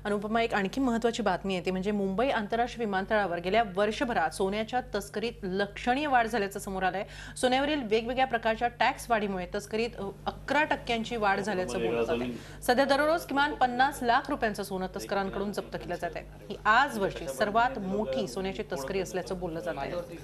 अनुपमा, एक आणखी महत्त्वाची बातमी आहे ती म्हणजे मुंबई आंतरराष्ट्रीय विमानतळावर गेल्या वर्षभरात सोन्याच्या तस्करीत लक्षणीय वाढ झाल्याचं समोर आलंय। सोन्यावरील वेगवेगळ्या प्रकारच्या टॅक्स वाढीमुळे तस्करीत 11% वाढ झाल्याचं बोललं जातंय। सध्या दररोज किमान 50 लाख रुपयांचं सोनं तस्करांकडून जप्त केलं जात आहे। ही आजवरची सर्वात मोठी सोन्याची तस्करी असल्याचं बोललं जात आहे।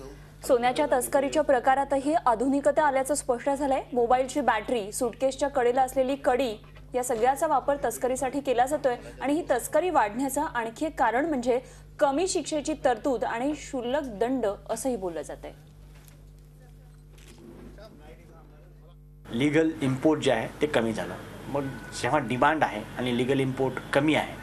सोन्याच्या तस्करीच्या प्रकारातही आधुनिकता आल्याचं स्पष्ट झालंय। मोबाईलची बॅटरी, सूटकेसच्या कडेला असलेली कडी या सगळ्याचा वापर तस्करीसाठी केला जातोय आणि ही तस्करी वाढण्याचं आणखी एक कारण म्हणजे कमी शिक्षेची तरतूद आणि क्षुल्लक दंड असंही बोललं जातंय। लीगल इम्पोर्ट जे आहे ते कमी झालं, मग जेव्हा डिमांड आहे आणि लीगल इम्पोर्ट कमी आहे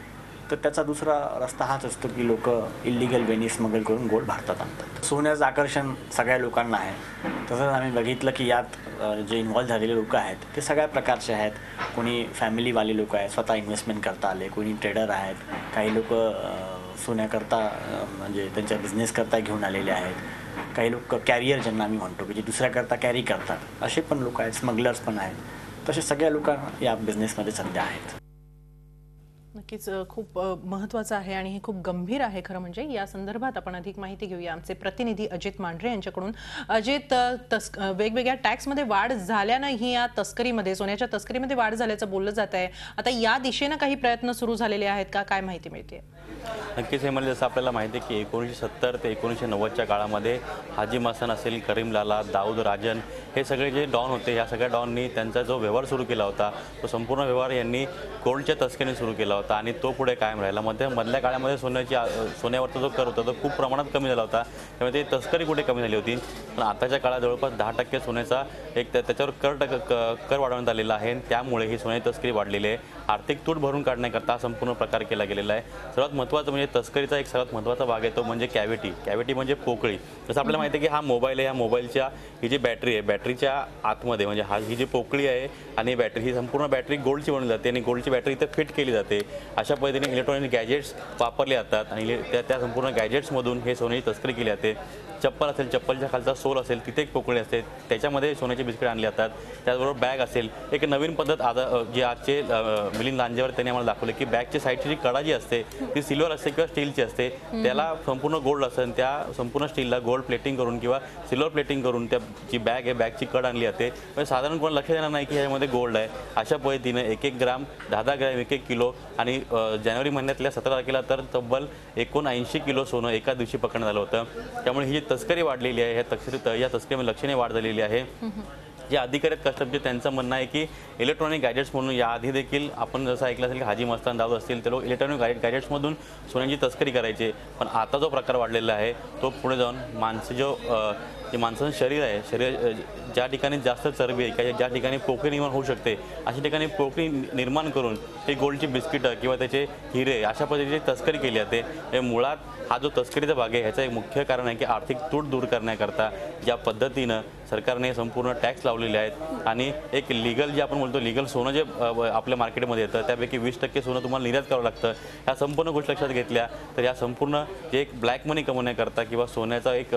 तर त्याचा दुसरा रस्ता हाच असतो की लोक इल्लीगल वेनी स्मगल करून गोल्ड भारतात आणतात। सोन्याचं आकर्षण सगळ्या लोकांना आहे। तसंच आम्ही बघितलं की यात जे इन्व्हॉल्व झालेले लोक आहेत ते सगळ्या प्रकारचे आहेत। कोणी फॅमिलीवाले लोक आहेत, स्वतः इन्व्हेस्टमेंट करता आले, कोणी ट्रेडर आहेत, काही लोक सोन्याकरता म्हणजे त्यांच्या बिझनेस करता घेऊन आलेले आहेत, काही लोक कॅरियर ज्यांना आम्ही म्हणतो की जे दुसऱ्याकरता कॅरी करतात असे पण लोक आहेत, स्मगलर्स पण आहेत। तसे सगळ्या लोकांना या बिझनेसमध्ये सध्या आहेत। नक्कीच खूप महत्त्वाचं आहे आणि हे खूप गंभीर आहे खरं म्हणजे। या संदर्भात आपण अधिक माहिती घेऊया आमचे प्रतिनिधी अजित मांढरे यांच्याकडून। अजित, वेगवेगळ्या टॅक्समध्ये वाढ झाल्यानं ही या तस्करीमध्ये, सोन्याच्या तस्करीमध्ये वाढ झाल्याचं बोललं जात आहे। आता या दिशेनं काही प्रयत्न सुरू झालेले आहेत का, काय माहिती मिळते? नक्कीच हे म्हणजे जसं आपल्याला माहिती आहे की 1970 ते 1990च्या काळामध्ये हाजी मस्तान असेल, करीम लाला, दाऊद राजन हे सगळे जे डॉन होते, या सगळ्या डॉननी त्यांचा जो व्यवहार सुरू केला होता तो संपूर्ण व्यवहार यांनी गोल्डच्या तस्करीने सुरू केला होता आणि तो पुढे कायम राहिला। मधल्या काळामध्ये सोन्यावरचा जो कर होता तो खूप प्रमाणात कमी झाला होता, त्यामुळे ते तस्करी कुठे कमी झाली होती। पण आताच्या काळात जवळपास 10% सोन्याचा त्याच्यावर कर वाढवण्यात आलेला आहे, त्यामुळे ही सोन्याची तस्करी वाढलेली आहे। आर्थिक तूट भरून काढण्याकरता संपूर्ण प्रकार केला गेलेला आहे। सर्वात महत्त्वाचं म्हणजे तस्करीचा एक सर्वात महत्त्वाचा भाग आहे तो म्हणजे कॅव्हिटी म्हणजे पोकळी। जसं आपल्याला माहिती आहे की हा मोबाईल आहे, ह्या मोबाईलच्या ही जी बॅटरी आहे, बॅटरीच्या आतमध्ये म्हणजे ही जी पोकळी आहे आणि बॅटरी, ही संपूर्ण बॅटरी गोल्डची बनवली जाते आणि गोल्डची बॅटरी इथे फिट केली जाते। अशा पद्धतीने इलेक्ट्रॉनिक गॅजेट्स वापरले जातात आणि त्या संपूर्ण गॅजेट्समधून हे सोन्याची तस्करी केली जाते। चप्पल असेल, चप्पलच्या खालचा सोल असेल, तिथे एक पोकळी असते, त्याच्यामध्ये सोन्याचे बिस्किट आणले जातात। त्याचबरोबर बॅग असेल, एक नवीन पद्धत जी आजचे मिलिंद लांजेवर त्यांनी आम्हाला दाखवलं की बॅगच्या साईडची जी कडा जी असते ती सिल्वर असते किंवा स्टीलची असते, त्याला संपूर्ण गोल्ड असतं, त्या संपूर्ण स्टीलला गोल्ड प्लेटिंग करून किंवा सिल्वर प्लेटिंग करून त्या जी बॅग आहे बॅगची कड आणली जाते। म्हणजे साधारण कोण लक्ष देणार नाही की ह्यामध्ये गोल्ड आहे। अशा पद्धतीने 1-1 ग्राम, 10-10 ग्रॅम, 1-1 किलो आणि जानेवारी महिन्यातल्या 17 तारखेला तर तब्बल 79 किलो सोनं एका दिवशी पकडण्यात आलं होतं। त्यामुळे ही जी तस्करी वाढलेली आहे, या तस्करीमध्ये लक्षणीय वाढ झालेली आहे। जे अधिकारी आहेत कस्टमचे त्यांचं म्हणणं आहे की इलेक्ट्रॉनिक गॅजेट्स म्हणून याआधी देखील आपण जसं ऐकलं असेल की हाजी मस्तान दाऊद असतील ते लोक इलेक्ट्रॉनिक गॅजेट्समधून सोन्याची तस्करी करायचे, पण आता जो प्रकार वाढलेला आहे तो पुढे जाऊन माणसाचं शरीर आहे, ज्या ठिकाणी जास्त चरबी आहे किंवा ज्या ठिकाणी पोकळी निर्माण होऊ शकते अशा ठिकाणी पोकळी निर्माण करून ते गोल्डची बिस्किटं किंवा त्याचे हिरे अशा पद्धतीची तस्करी केली जाते। हे मुळात हा जो तस्करीचा भाग आहे ह्याचं एक मुख्य कारण आहे की आर्थिक तूट दूर करण्याकरता ज्या पद्धतीनं सरकारने संपूर्ण टॅक्स लावलेले आहेत आणि एक लीगल जे आपण म्हणतो लीगल सोनं जे आपल्या मार्केटमध्ये येतं त्यापैकी 20% सोनं तुम्हाला निर्यात करावं लागतं। ह्या संपूर्ण गोष्टी लक्षात घेतल्या तर या संपूर्ण जे एक ब्लॅक मनी कमवण्याकरता किंवा सोन्याचा एक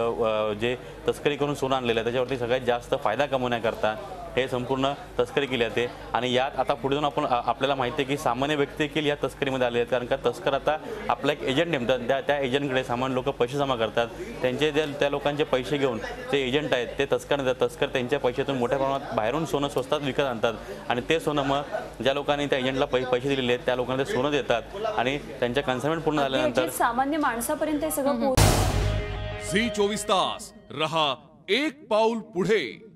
जे तस्करी करून सोनं आणलेलं आहे त्याच्यावरती सगळ्यात जास्त फायदा कमवण्याकरता हे संपूर्ण तस्करी केली जाते। आणि यात आता पुढे जाऊन आपल्याला माहिती आहे की सामान्य व्यक्ती देखील या तस्करीमध्ये आले आहेत, कारण का तस्कर आता आपला एक एजंट नेमतात, त्या एजंटकडे सामान्य लोक पैसे जमा करतात, त्यांचे त्या लोकांचे पैसे घेऊन जे एजंट आहेत ते तस्कर त्यांच्या पैशातून मोठ्या प्रमाणात बाहेरून सोनं स्वस्तात विकत आणतात आणि ते सोनं मग ज्या लोकांनी त्या एजंटला पैसे दिलेले आहेत त्या लोकांना ते सोनं देतात आणि त्यांच्या कन्साइनमेंट पूर्ण झाल्यानंतर सामान्य माणसापर्यंत हे सगळं झी 24 तास रहा एक पाऊल पुढे।